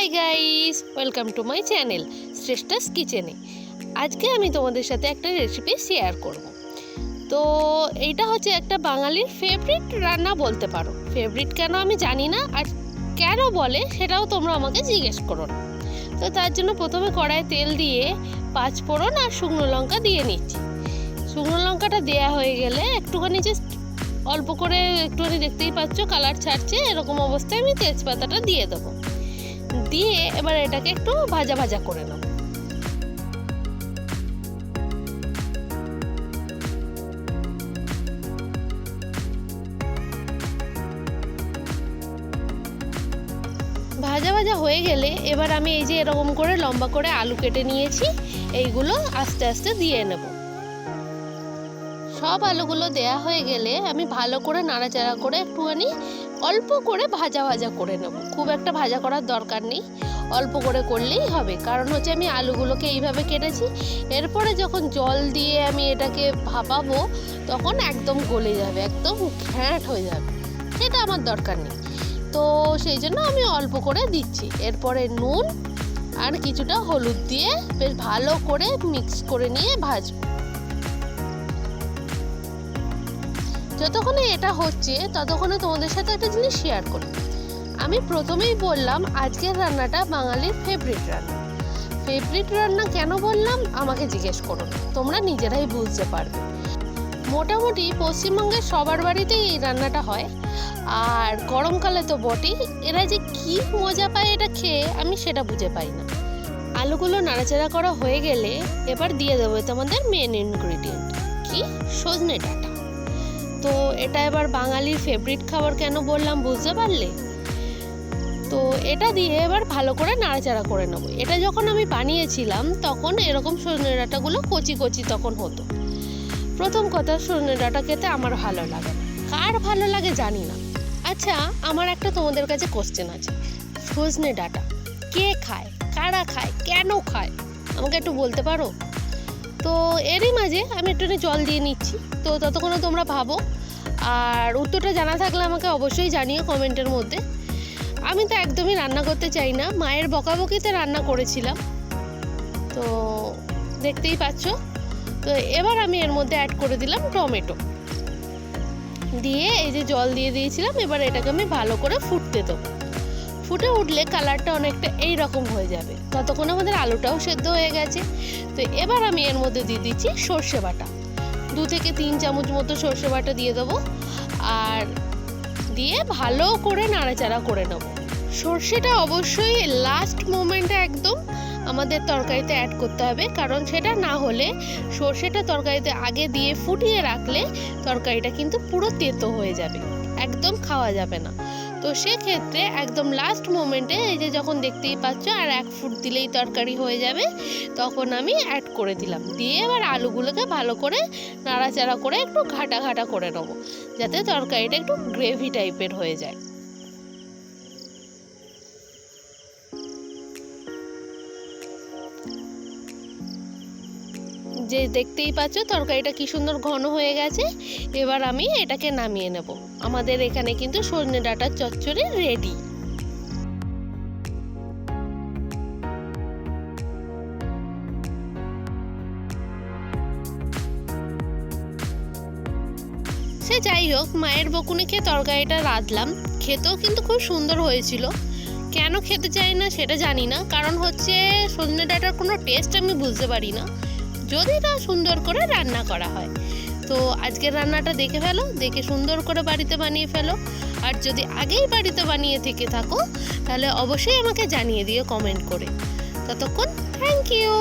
High guys, welcome to my channel Shreshtha's কিচেনে। আজকে আমি তোমাদের সাথে একটা রেসিপি শেয়ার করব। তো এইটা হচ্ছে একটা বাঙালির ফেভারিট রান্না বলতে পারো। ফেভারিট কেন আমি জানি না, আর কেন বলে সেটাও তোমরা আমাকে জিজ্ঞেস করো না। তো তার জন্য প্রথমে কড়াইয়ে তেল দিয়ে 5 ফোড়ন আর শুকনো লঙ্কা দিয়ে নিচ্ছি। শুকনো লঙ্কাটা দেওয়া হয়ে গেলে একটুখানি জাস্ট অল্প করে একটুখানি দেখতেই পাচ্ছ কালার ছাড়ছে, এরকম অবস্থায় আমি তেজপাতাটা দিয়ে দেবো। দিয়ে এবার এটাকে একটু ভাজা ভাজা করে নেব। ভাজা ভাজা হয়ে গেলে এবার আমি এই যে এরকম করে লম্বা করে আলু কেটে নিয়েছি, এইগুলো আস্তে আস্তে দিয়ে নেব। সব আলুগুলো দেয়া হয়ে গেলে আমি ভালো করে নাড়াচাড়া করে একটুখানি অল্প করে ভাজা ভাজা করে নেব। খুব একটা ভাজা করার দরকার নেই, অল্প করে করলেই হবে। কারণ হচ্ছে আমি আলুগুলোকে এইভাবে কেটেছি, এরপরে যখন জল দিয়ে আমি এটাকে ভাপাবো তখন একদম গলে যাবে, একদম ঘ্যাঁট হয়ে যাবে, সেটা আমার দরকার নেই। তো সেই জন্য আমি অল্প করে দিচ্ছি। এরপরে নুন আর কিছুটা হলুদ দিয়ে বেশ ভালো করে মিক্স করে নিয়ে ভাজবো। যতক্ষণে এটা হচ্ছে ততক্ষণে তোমাদের সাথে একটা জিনিস শেয়ার করি। আমি প্রথমেই বললাম আজকের রান্নাটা বাঙালির ফেভারিট রান্না। ফেভারিট রান্না কেন বললাম আমাকে জিজ্ঞেস করো না, তোমরা নিজেরাই বুঝতে পারবে। মোটামুটি পশ্চিমবঙ্গের সবার বাড়িতেই এই রান্নাটা হয়, আর গরমকালে তো বটেই। এরা যে কি মজা পায় এটা খেয়ে, আমি সেটা বুঝে পাই না। আলুগুলো নাড়াচাড়া করা হয়ে গেলে এবার দিয়ে দেবো তোমাদের মেন ইনগ্রিডিয়েন্ট, কি সজনে ডাঁটা। তো এটা এবার বাঙালির ফেভারিট খাবার কেন বললাম বুঝতে পারলে? তো এটা দিয়ে এবার ভালো করে নাড়াচাড়া করে নেবো। এটা যখন আমি বানিয়েছিলাম তখন এরকম সজনে ডাঁটাগুলো কচি কচি তখন হতো। প্রথম কথা, সজনে ডাঁটা খেতে আমার ভালো লাগে না, কার ভালো লাগে জানি না। আচ্ছা, আমার একটা তোমাদের কাছে কোশ্চেন আছে, সজনে ডাঁটা কে খায়, কারা খায়, কেন খায়, আমাকে একটু বলতে পারো? তো এরই মাঝে আমি একটুখানি জল দিয়ে নিচ্ছি। তো ততক্ষণে তোমরা ভাবো, আর উত্তরটা জানা থাকলে আমাকে অবশ্যই জানিও কমেন্টের মধ্যে। আমি তো একদমই রান্না করতে চাই না, মায়ের বকাবকিতে রান্না করেছিলাম, তো দেখতেই পাচ্ছ। তো এবার আমি এর মধ্যে অ্যাড করে দিলাম টমেটো, দিয়ে এই যে জল দিয়ে দিয়েছিলাম, এবার এটাকে আমি ভালো করে ফুটতে দেবো। ফুটে উঠলে কালারটা অনেকটা এই রকম হয়ে যাবে, ততক্ষণ আমাদের আলুটাও সেদ্ধ হয়ে গেছে। তো এবার আমি এর মধ্যে দিয়ে দিচ্ছি সর্ষে বাটা, 2 থেকে 3 চামচ মতো সর্ষে বাটা দিয়ে দেবো, আর দিয়ে ভালো করে নাড়াচাড়া করে নেবো। সর্ষেটা অবশ্যই লাস্ট মোমেন্টে একদম আমাদের তরকারিতে অ্যাড করতে হবে, কারণ সেটা না হলে সর্ষেটা তরকারিতে আগে দিয়ে ফুটিয়ে রাখলে তরকারিটা কিন্তু পুরো তেতো হয়ে যাবে, একদম খাওয়া যাবে না। তো সেক্ষেত্রে একদম লাস্ট মোমেন্টে এই যে যখন দেখতেই পাচ্ছ আর 1 ফুট দিলেই তরকারি হয়ে যাবে, তখন আমি অ্যাড করে দিলাম। দিয়ে এবার আলুগুলোকে ভালো করে নাড়াচাড়া করে একটু ঘাটা ঘাটা করে নেবো, যাতে তরকারিটা একটু গ্রেভি টাইপের হয়ে যায়। যে দেখতেই পাচ্ছ তরকারিটা কি সুন্দর ঘন হয়ে গেছে। এবার আমি এটাকে নামিয়ে নেব। আমাদের এখানে কিন্তু সজনে ডাঁটার চচ্চড়ি রেডি। সে যাই হোক, মায়ের বকুনি খেয়ে তরকারিটা রাঁধলাম, খেতেও কিন্তু খুব সুন্দর হয়েছিল। কেন খেতে চাই না সেটা জানি না, কারণ হচ্ছে সজনে ডাঁটার কোনো টেস্ট আমি বুঝতে পারি না যদি না সুন্দর করে রান্না করা হয়। তো আজকের রান্নাটা দেখে ফেলো, দেখে সুন্দর করে বাড়িতে বানিয়ে ফেলো। আর যদি আগেই বাড়িতে বানিয়ে থেকে থাকো তাহলে অবশ্যই আমাকে জানিয়ে দিও কমেন্ট করে। ততক্ষণ থ্যাংক ইউ।